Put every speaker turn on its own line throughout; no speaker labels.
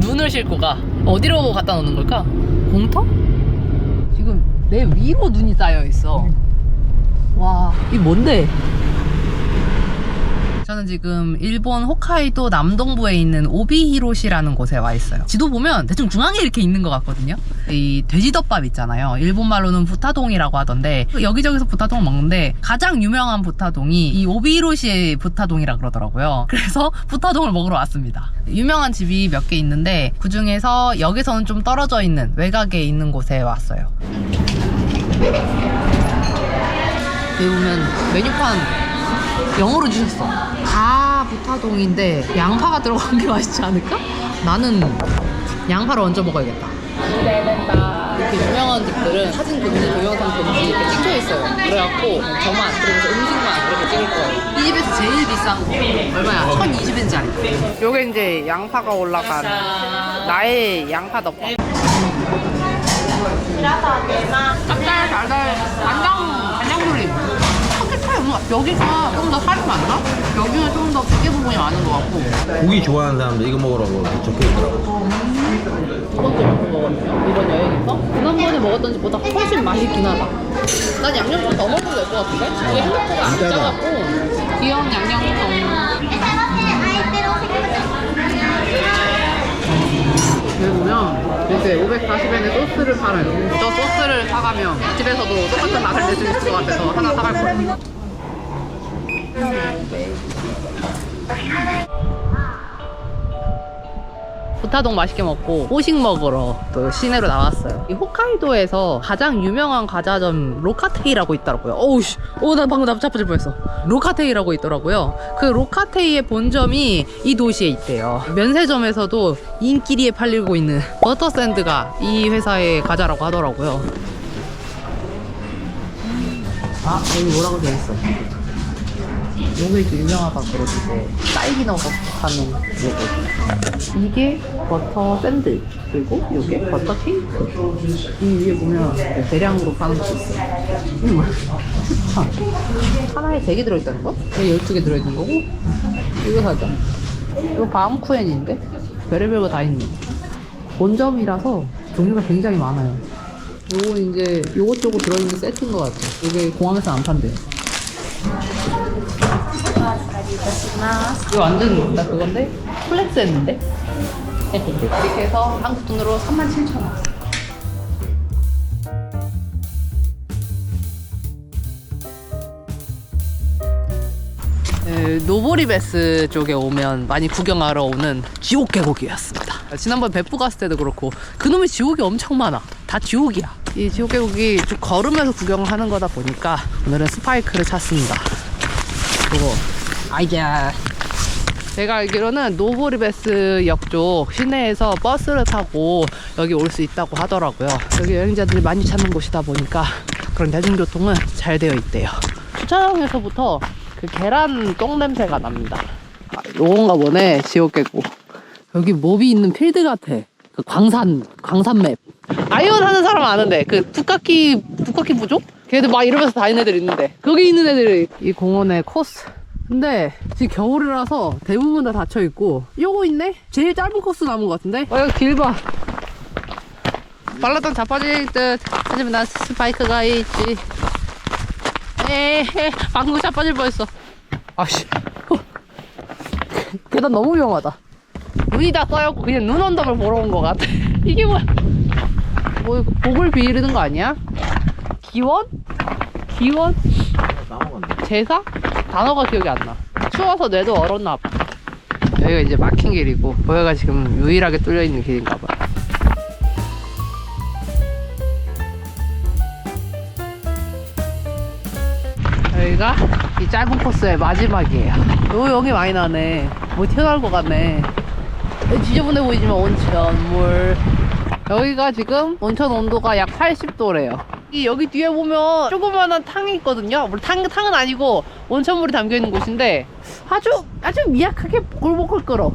눈을 싣고 가. 어디로 갖다 놓는 걸까? 공터? 지금 내 위로 눈이 쌓여 있어. 와, 이게 뭔데? 저는 지금 일본 홋카이도 남동부에 있는 오비히로시라는 곳에 와 있어요. 지도 보면 대충 중앙에 이렇게 있는 것 같거든요. 이 돼지덮밥 있잖아요. 일본말로는 부타동이라고 하던데 여기저기서 부타동 먹는데 가장 유명한 부타동이 이 오비히로시의 부타동이라 그러더라고요. 그래서 부타동을 먹으러 왔습니다. 유명한 집이 몇 개 있는데 그 중에서 여기서는 좀 떨어져 있는 외곽에 있는 곳에 왔어요. 여기 보면 메뉴판 영어로 주셨어. 다 부타동인데 양파가 들어간 게 맛있지 않을까? 나는 양파를 얹어 먹어야겠다. 기대된다. 이렇게 유명한 집들은 사진 금지, 동영상 금지 이렇게 찍혀 있어요. 그래갖고 저만, 그리고 음식만 이렇게 찍을 거예요. 이 집에서 제일 비싼 거 얼마야? 1,020엔짜리. 요게 이제 양파가 올라간 나의 양파 덮밥. 짭짤 달달 간장조림. 여기가 좀 더 살이 많나? 여기는 좀 더 비계 부분이 많은 것 같고.
고기 좋아하는 사람들 이거 먹으라고 적혀있더라고.
두 번째 먹었거든요. 이번 여행에서 지난번에 먹었던 집보다 훨씬 맛있긴 하다. 난 양념 좀 더 먹어도 될 것 같은데? 이게 생각보다 안 짜갖고 귀여운 양념통. 여기 보면 이렇게 540엔에 소스를 팔아요. 저 소스를 사가면 집에서도 똑같은 맛을 낼 수 있을 것 같아서 하나 사갈 거예요. 부타동 맛있게 먹고 호식 먹으러 또 시내로 나왔어요. 이 홋카이도에서 가장 유명한 과자점 로카테이라고 있더라고요. 어우씨, 나 방금 납작해질 뻔했어. 로카테이라고 있더라고요. 그 로카테이의 본점이 이 도시에 있대요. 면세점에서도 인기리에 팔리고 있는 버터샌드가 이 회사의 과자라고 하더라고요. 아, 여기 뭐라고 되어있어. 요게 유명하다 그러던데 딸기 넣어서 하는 요거. 이게 버터 샌드, 그리고 요게 버터 케이크. 이 위에 보면 대량으로 파는 것도 있어요. 이게 뭐야? 추천. 하나에 3개 들어있다는 거? 여기 12개 들어있는 거고. 이거 사자. 이거 바움쿠엔인데 별의별 거 다 있네. 본점이라서 종류가 굉장히 많아요. 요거 이제 요것저것 들어있는 세트인 것 같아. 이게 공항에서 안 판대요. 이거 완전 나 그건데? 플렉스 했는데? 이렇게 해서 한국 돈으로 37,000원. 노보리베스 쪽에 오면 많이 구경하러 오는 지옥 계곡이었습니다. 지난번 베프 갔을 때도 그렇고 그놈의 지옥이 엄청 많아. 다 지옥이야. 이 지옥 계곡이 좀 걸으면서 구경하는 거다 보니까 오늘은 스파이크를 찾습니다. 그거 아이야. 제가 알기로는 노보리베스 역 쪽 시내에서 버스를 타고 여기 올 수 있다고 하더라고요. 여기 여행자들이 많이 찾는 곳이다 보니까 그런 대중교통은 잘 되어 있대요. 주차장에서부터 그 계란 똥 냄새가 납니다. 아, 요건가 보네. 지옥계곡. 여기 몹이 있는 필드 같아. 그 광산맵. 아이온 하는 사람은 아는데 그 북카키 부족? 걔들 막 이러면서 다니는 애들 있는데 거기 있는 애들이 이 공원의 코스. 근데 지금 겨울이라서 대부분 다 닫혀있고 요거 있네? 제일 짧은 코스 남은 것 같은데? 여기 길 봐. 발랐던 자빠질 듯 하지만 난 스파이크가 있지. 에헤, 방금 자빠질 뻔했어. 아씨, 계단 너무 위험하다. 눈이 다 쌓였고 그냥 눈 언덕을 보러 온 것 같아. 이게 뭐야? 뭐 복을 비르는 거 아니야? 기원? 제사? 단어가 기억이 안 나. 추워서 뇌도 얼었나 봐. 여기가 이제 막힌 길이고 여기가 지금 유일하게 뚫려 있는 길인가 봐. 여기가 이 짧은 코스의 마지막이에요. 여기 많이 나네. 뭐 튀어나올 것 같네. 지저분해 보이지만 온천물. 여기가 지금 온천 온도가 약 80도래요. 여기 뒤에 보면 조그마한 탕이 있거든요. 물론 탕은 아니고 온천물이 담겨있는 곳인데 아주 미약하게 보글보글 끓어.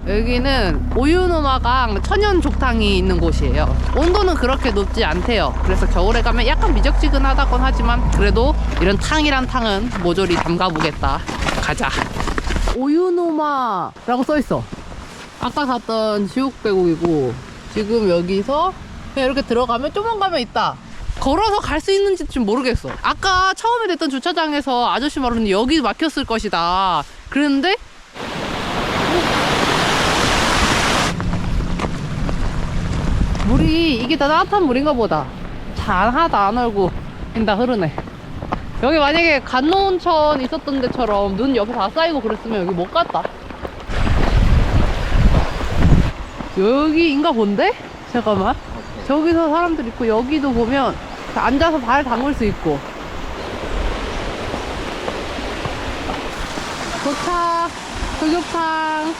여기는 오유노마강 천연족탕이 있는 곳이에요. 온도는 그렇게 높지 않대요. 그래서 겨울에 가면 약간 미적지근하다곤 하지만 그래도 이런 탕이란 탕은 모조리 담가보겠다. 가자. 오유노마라고 써있어. 아까 갔던 지옥계곡이고, 지금 여기서 그냥 이렇게 들어가면 좀만 가면 있다. 걸어서 갈 수 있는지 좀 모르겠어. 아까 처음에 됐던 주차장에서 아저씨 말로는 여기 막혔을 것이다 그랬는데 물이 이게 다 따뜻한 물인가 보다. 잘 하나도 안 얼고 다 흐르네. 여기 만약에 간노온천 있었던 데처럼 눈 옆에 다 쌓이고 그랬으면 여기 못 갔다. 여기인가 본데? 잠깐만. 저기서 사람들 있고 여기도 보면 앉아서 발 담글 수 있고. 도착. 목욕탕.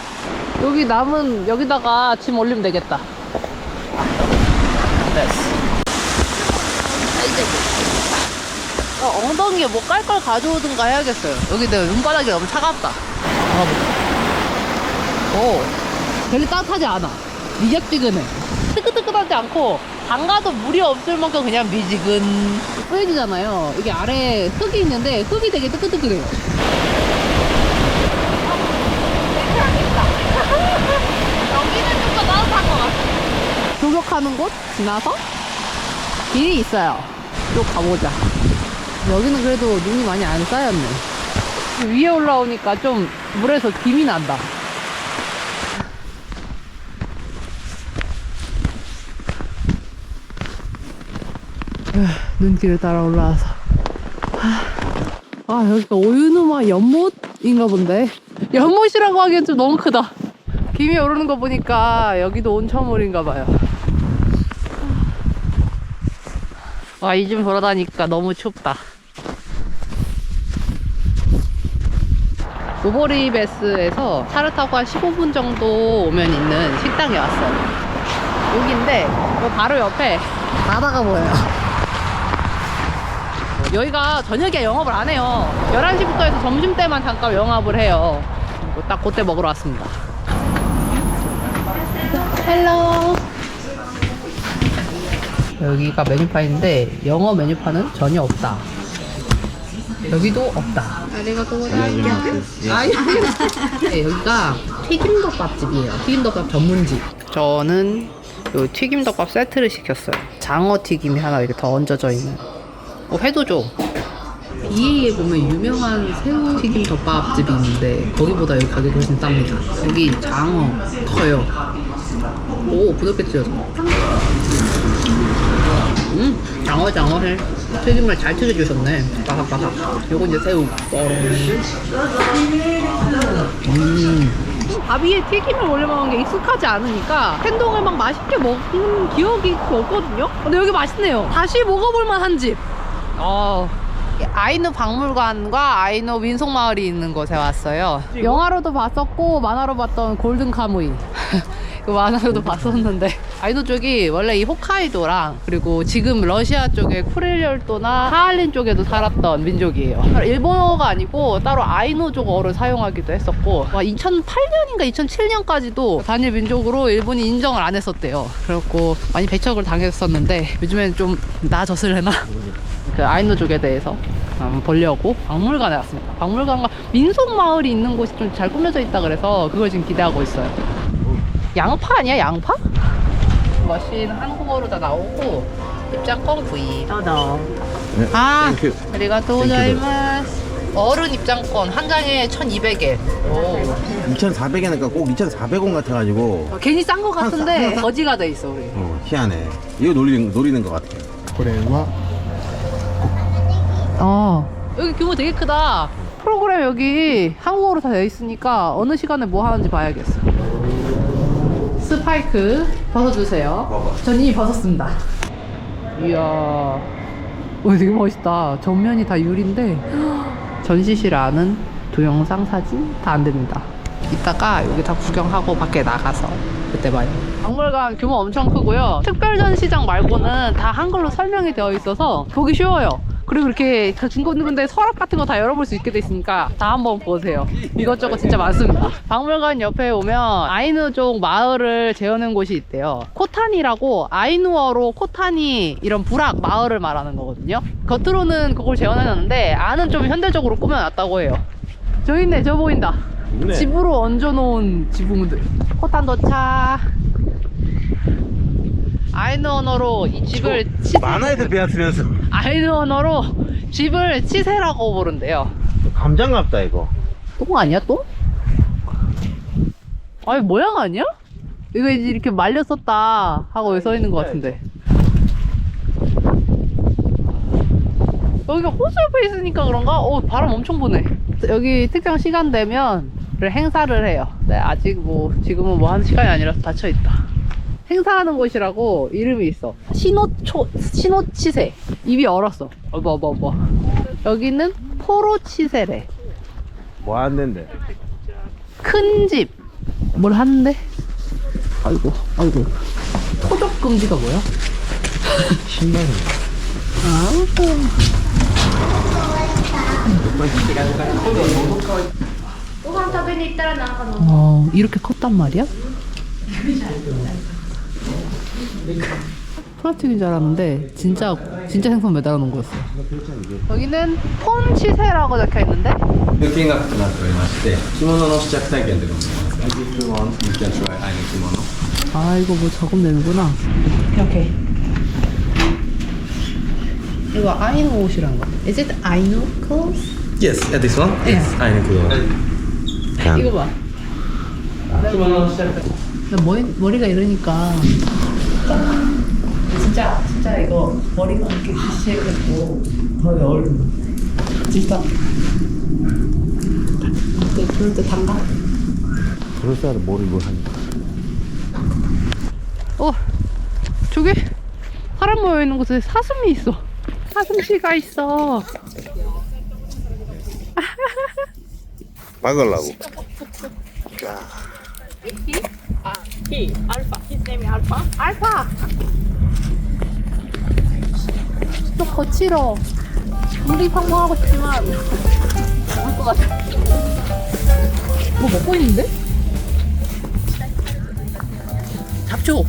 여기 남은 여기다가 짐 올리면 되겠다. 됐어. 엉덩이에 뭐 깔 걸 가져오든가 해야겠어요. 여기 내 눈바닥이 너무 차갑다. 오, 되게 따뜻하지 않아. 미적지근해. 뜨끈뜨끈하지 않고 담가도 물이 없을 만큼 그냥 미지근. 뿌얘지잖아요. 여기 아래에 흙이 있는데 흙이 되게 뜨끈뜨끈해요. 여기는 좀 더 따뜻한 것 같아. 조격하는 곳 지나서 길이 있어요. 쭉 가보자. 여기는 그래도 눈이 많이 안 쌓였네. 위에 올라오니까 좀 물에서 김이 난다. 눈길을 따라 올라와서 여기가 오유누마 연못인가 본데. 연못이라고 하기엔 좀 너무 크다. 김이 오르는 거 보니까 여기도 온천물인가 봐요. 이 좀 돌아다니까 너무 춥다. 노보리베스에서 차를 타고 한 15분 정도 오면 있는 식당에 왔어요. 여기인데 바로 옆에 바다가 보여요. 여기가 저녁에 영업을 안 해요. 11시부터 해서 점심때만 잠깐 영업을 해요. 딱 그때 먹으러 왔습니다. 헬로. 여기가 메뉴판인데 영어 메뉴판은 전혀 없다. 여기도 없다. 네, 여기가 튀김덮밥집이에요. 튀김덮밥 전문집. 저는 요 튀김덮밥 세트를 시켰어요. 장어 튀김이 하나 이렇게 더 얹어져 있는. 회도 줘. BA에 보면 유명한 새우 튀김덮밥집이 있는데 거기보다 여기 가격이 훨씬 쌉니다. 여기 장어 커요. 오, 부드럽게 찢어져. 장어해. 튀김을 잘 튀겨주셨네. 바삭바삭. 요거 이제 새우. 밥 위에 튀김을 올려 먹는 게 익숙하지 않으니까 텐동을 막 맛있게 먹는 기억이 없거든요. 근데 여기 맛있네요. 다시 먹어볼만 한 집. 아이누 박물관과 아이누 민속마을이 있는 곳에 왔어요. 영화로도 봤었고 만화로 봤던 골든 카무이. 그 만화로도 봤었는데 아이누 쪽이 원래 이 홋카이도랑 그리고 지금 러시아 쪽에 쿠릴 열도나 사할린 쪽에도 살았던 민족이에요. 일본어가 아니고 따로 아이누 쪽어를 사용하기도 했었고 2008년인가 2007년까지도 단일 민족으로 일본이 인정을 안 했었대요. 그래갖고 많이 배척을 당했었는데 요즘엔 좀 나아졌을래나? 그 아이누 쪽에 대해서 한번 보려고 박물관에 왔습니다. 박물관과 민속마을이 있는 곳이 좀 잘 꾸며져 있다 그래서 그걸 지금 기대하고 있어요. 양파 아니야? 양파? 머신 한국어로 다 나오고 입장권 구이.
네,
아리가또 고자이마스. 어른 입장권 한 장에 1,200엔.
2,400엔이니까 꼭 2,400원 같아가지고
괜히 싼 거 같은데 거지가 돼 있어 우리.
희한해. 이거 노리는 것 같아.
고래와
여기 규모 되게 크다. 프로그램 여기 한국어로 다 되어 있으니까 어느 시간에 뭐 하는지 봐야겠어. 스파이크 벗어주세요. 전 이미 벗었습니다. 이야, 되게 멋있다. 전면이 다 유리인데 전시실 안은 동영상, 사진 다 안 됩니다. 이따가 여기 다 구경하고 밖에 나가서 그때 봐요. 박물관 규모 엄청 크고요. 특별 전시장 말고는 다 한글로 설명이 되어 있어서 보기 쉬워요. 그리고 이렇게 중간중간에 서랍 같은 거 다 열어볼 수 있게 돼 있으니까 다 한번 보세요. 이것저것 진짜 많습니다. 박물관 옆에 오면 아이누 쪽 마을을 재현한 곳이 있대요. 코타니라고 아이누어로 코타니 이런 부락 마을을 말하는 거거든요. 겉으로는 그걸 재현해놨는데 안은 좀 현대적으로 꾸며놨다고 해요. 저 있네, 저 보인다.
있네.
집으로 얹어놓은 지붕들. 포탄 도착. 아이누 언어로 이 집을
만화에서 배웠으면서
아이누 언어로 집을 치세라고 부른대요.
감장 같다 이거.
똥 아니야 똥? 아니 모양 아니야? 이거 이제 이렇게 말렸었다 하고 여기 써 있는 것 같은데. 여기가 호수 옆에 있으니까 그런가? 바람 엄청 부네. 여기 특정 시간 되면 행사를 해요. 네, 아직 뭐 지금은 뭐 하는 시간이 아니라서 닫혀 있다. 행사하는 곳이라고 이름이 있어. 신호치세. 입이 얼었어. 뭐. 여기는 포로치세래.
뭐 하는데?
큰 집. 뭘 하는데? 아이고. 토적 금지가 뭐야?
10만 원.
이렇게 컸단 말이야? 플라스틱인 줄 알았는데 진짜 생선 매달아 놓은 거였어. 여기는 폰치세라고 적혀 있는데
見学となっておりまして着物の試着体験でございます If you want, you can try アイヌ着物
아 이거 뭐 저금 되는구나. 오케이. 이거 아이누 옷이란 거. Is it 아이누 clothes?
Yes, this one is アイヌクロー
이거 봐.
着物の試着
나 머리가 이러니까 진짜 이거 머리가 이렇게 시시해갖고 더 어울린다. 진짜. 그럴 때 담가.
그럴싸하다 머리 뭘 하니까.
저기 사람 모여 있는 곳에 사슴이 있어. 사슴씨가 있어.
막으려고.
He, Alpha. His name is Alpha.
알파. 또 거칠어. 물이 방황하고 싶지만 먹을 것 같아. 뭐 먹고 있는데? 잡초.